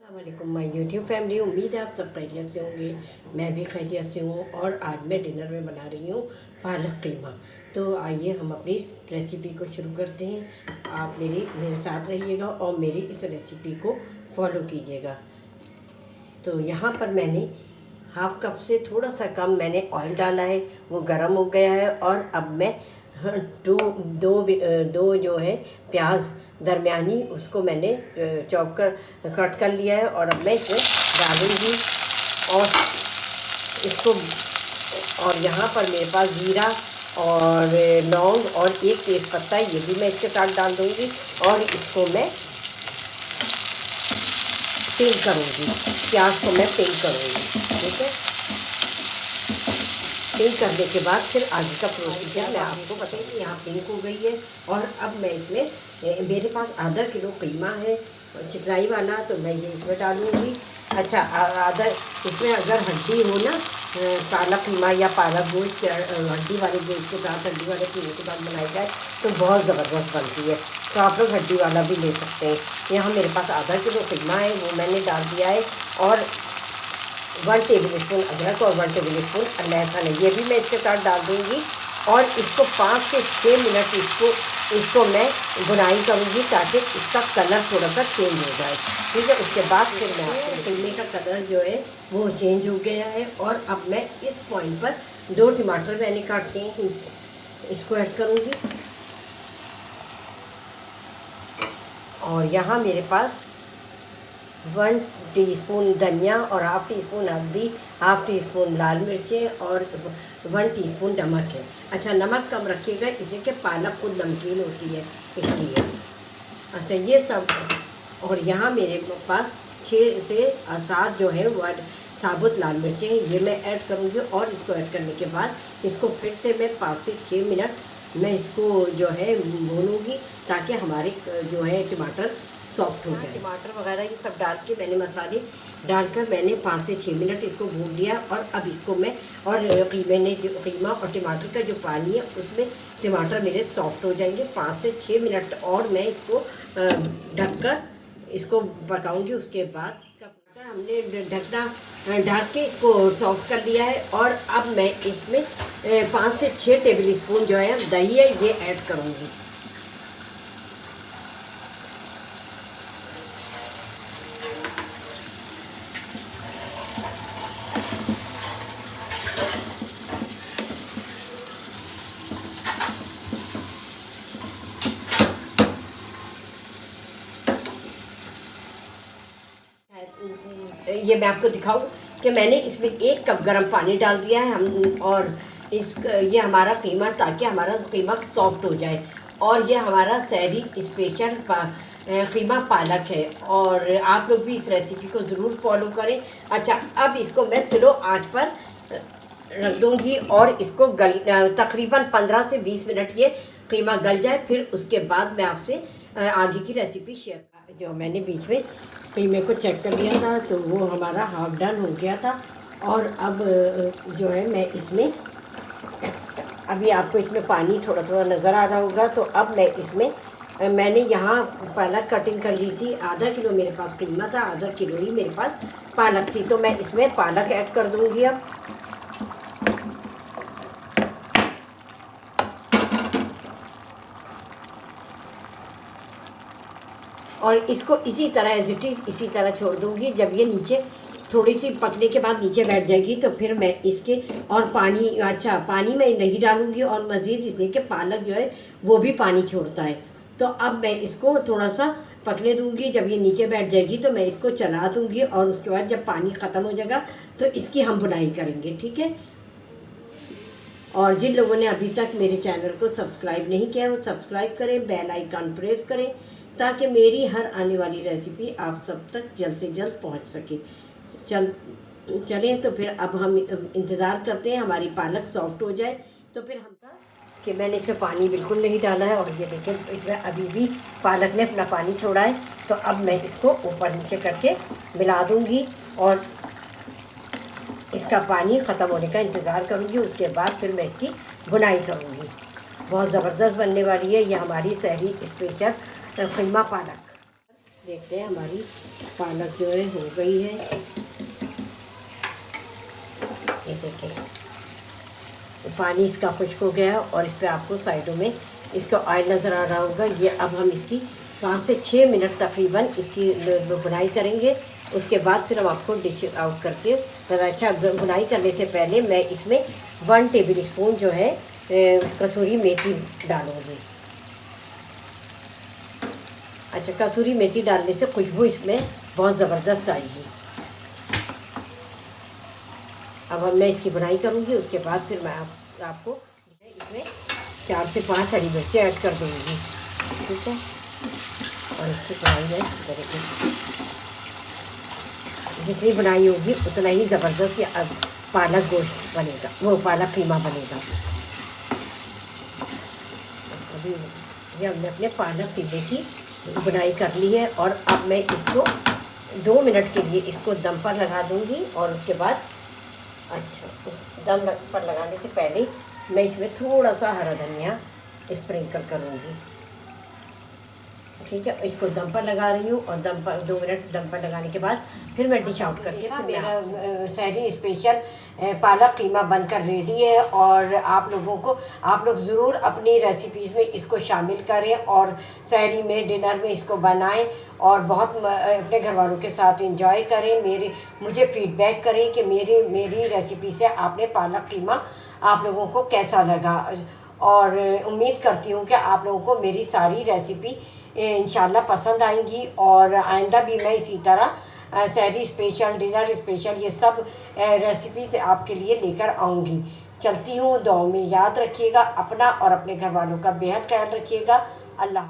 अस्सलामुअलैकुम my YouTube family. उम्मीद है आप सब खैरियत से होंगे। मैं भी खैरियत से हूँ और आज मैं डिनर में बना रही हूँ पालक कीमा। तो आइए हम अपनी रेसिपी को शुरू करते हैं। आप मेरे साथ रहिएगा और मेरी इस रेसिपी को फॉलो कीजिएगा। तो यहाँ पर मैंने हाफ़ कप से थोड़ा सा कम मैंने ऑयल डाला है, वो गर्म हो गया है। और अब मैं दो जो है प्याज दरमियानी उसको मैंने चॉप कर कट कर लिया है और अब मैं इसमें डालूँगी और इसको। और यहाँ पर मेरे पास जीरा और लौंग और एक तेज़पत्ता ये भी मैं इसके साथ डाल दूँगी और इसको मैं पिंक करूँगी। प्याज को मैं पिंक करूँगी, ठीक है। पिंक करने के बाद फिर आगे का प्रोसीजर मैं आपको बताऊँगी। यहाँ पिंक हो गई है और अब मैं इसमें मेरे पास आधा किलो कीमा है चिकनाई वाला, तो मैं ये इसमें डालूँगी। अच्छा, आधा इसमें अगर हड्डी हो ना, पालक कीमा या पालक गोश्त हड्डी वाले गोश्त के साथ, हड्डी वाले कीमे के साथ बनाई जाए तो बहुत ज़बरदस्त बनती है। तो आप लोग हड्डी वाला भी ले सकते हैं। यहाँ मेरे पास आधा किलो कीमा है, वो मैंने डाल दिया है। और 1 टेबल स्पून अदरक और 1 टेबल स्पून लहसुन है, ये भी मैं इसके साथ डाल दूँगी। और इसको 5 से 6 मिनट इसको मैं भुनाई करूँगी ताकि इसका कलर थोड़ा सा चेंज हो जाए, ठीक है। उसके बाद फिर मैं कीमे का कलर जो है वो चेंज हो गया है। और अब मैं इस पॉइंट पर 2 टमाटर मैंने काट के इसको ऐड करूँगी। और यहाँ मेरे पास 1 टीस्पून धनिया और हाफ़ टी स्पून हल्दी, हाफ़ टी स्पून लाल मिर्चें और 1 टीस्पून नमक है। अच्छा, नमक कम रखिएगा इसलिए कि पालक खुद नमकीन होती है, इसलिए। अच्छा, ये सब। और यहाँ मेरे पास 6 से 7 जो है वो साबुत लाल मिर्चें हैं, ये मैं ऐड करूँगी। और इसको ऐड करने के बाद इसको फिर से मैं 5 से 6 मिनट मैं इसको जो है भूनूँगी ताकि हमारे जो है टमाटर सॉफ्ट हो जाए। टमाटर वगैरह ये सब डाल के मैंने मसाले डालकर मैंने 5 से 6 मिनट इसको भून लिया। और अब इसको मैं और कीमा और टमाटर का जो पानी है उसमें टमाटर मेरे सॉफ्ट हो जाएंगे। 5 से 6 मिनट और मैं इसको ढककर इसको पकाऊंगी। उसके बाद हमने ढकना ढक के इसको सॉफ्ट कर लिया है। और अब मैं इसमें 5 से 6 टेबल स्पून जो है दही है ये ऐड करूँगी। ये मैं आपको दिखाऊं कि मैंने इसमें 1 कप गर्म पानी डाल दिया है हम। और ये हमारा कीमा, ताकि हमारा कीमा सॉफ्ट हो जाए। और ये हमारा सहरी स्पेशल कीमा पालक है और आप लोग भी इस रेसिपी को ज़रूर फॉलो करें। अच्छा, अब इसको मैं स्लो आंच पर रख दूँगी और इसको तकरीबन 15 से 20 मिनट ये कीमा गल जाए। फिर उसके बाद मैं आपसे आगे की रेसिपी शेयर जो मैंने बीच में कीमे को चेक कर लिया था तो वो हमारा हाफ डन हो गया था। और अब जो है मैं इसमें अभी आपको इसमें पानी थोड़ा थोड़ा नज़र आ रहा होगा। तो अब मैं इसमें मैंने यहाँ पालक कटिंग कर ली थी। आधा किलो मेरे पास कीमा था, आधा किलो ही मेरे पास पालक थी। तो मैं इसमें पालक ऐड कर दूँगी अब। और इसको इसी तरह एज इट इज़ इसी तरह छोड़ दूँगी। जब ये नीचे थोड़ी सी पकने के बाद नीचे बैठ जाएगी तो फिर मैं इसके और पानी, अच्छा पानी मैं नहीं डालूँगी और मज़ीद इसलिए कि पालक जो है वो भी पानी छोड़ता है। तो अब मैं इसको थोड़ा सा पकने दूँगी। जब ये नीचे बैठ जाएगी तो मैं इसको चला दूँगी और उसके बाद जब पानी ख़त्म हो जाएगा तो इसकी हम बुनाई करेंगे, ठीक है। और जिन लोगों ने अभी तक मेरे चैनल को सब्सक्राइब नहीं किया वो सब्सक्राइब करें, बेल आइकन प्रेस करें ताकि मेरी हर आने वाली रेसिपी आप सब तक जल्द से जल्द पहुंच सके। चलें तो फिर अब हम इंतज़ार करते हैं हमारी पालक सॉफ्ट हो जाए। तो फिर हम कि मैंने इसमें पानी बिल्कुल नहीं डाला है और ये देखिए इसमें अभी भी पालक ने अपना पानी छोड़ा है। तो अब मैं इसको ऊपर नीचे करके मिला दूँगी और इसका पानी ख़त्म होने का इंतज़ार करूँगी। उसके बाद फिर मैं इसकी बुनाई करूँगी। बहुत ज़बरदस्त बनने वाली है ये हमारी सहरी स्पेशल कीमा पालक। देखते हैं हमारी पालक जो है हो गई है। ये देखें पानी इसका खुश्क हो गया है और इस पर आपको साइडों में इसका ऑयल नज़र आ रहा होगा। ये अब हम इसकी 5 से 6 मिनट तकरीबन इसकी बुनाई करेंगे। उसके बाद फिर हम आपको डिश आउट करके अच्छा बुनाई करने से पहले मैं इसमें 1 टेबल स्पून जो है कसूरी मेथी डालूँगी। अच्छा, कसूरी मेथी डालने से खुशबू इसमें बहुत ज़बरदस्त आएगी। अब मैं इसकी बुनाई करूँगी। उसके बाद फिर मैं आपको इसमें 4 से 5 हरी मिर्चें ऐड कर दूँगी, ठीक है। और इसकी बुनाई है इस तरीके से, जितनी बुनाई होगी उतना ही ज़बरदस्त ये पालक गोश्त बनेगा, वो पालक कीमा बनेगा। अभी ये हमने अपने पालक कीमे की बुनाई कर ली है और अब मैं इसको 2 मिनट के लिए इसको दम पर लगा दूँगी। और उसके बाद अच्छा, उस दम पर लगाने से पहले मैं इसमें थोड़ा सा हरा धनिया स्प्रिंकल करूँगी, ठीक है। इसको दम पर लगा रही हूँ और दम पर 2 मिनट दम पर लगाने के बाद फिर मैं डिश आउट करके फिर मेरा सहरी स्पेशल पालक कीमा बनकर रेडी है। और आप लोग ज़रूर अपनी रेसिपीज़ में इसको शामिल करें और सहरी में डिनर में इसको बनाएं और बहुत अपने घर वालों के साथ एंजॉय करें। मुझे फीडबैक करें कि मेरी रेसिपी से आपने पालक कीमा आप लोगों को कैसा लगा। और उम्मीद करती हूँ कि आप लोगों को मेरी सारी रेसिपी इंशाल्लाह पसंद आएंगी और आइंदा भी मैं इसी तरह सहरी स्पेशल, डिनर स्पेशल ये सब रेसिपीज़ आपके लिए लेकर आऊँगी। चलती हूँ, दुआओं में याद रखिएगा अपना और अपने घर वालों का बेहद ख्याल रखिएगा। अल्लाह।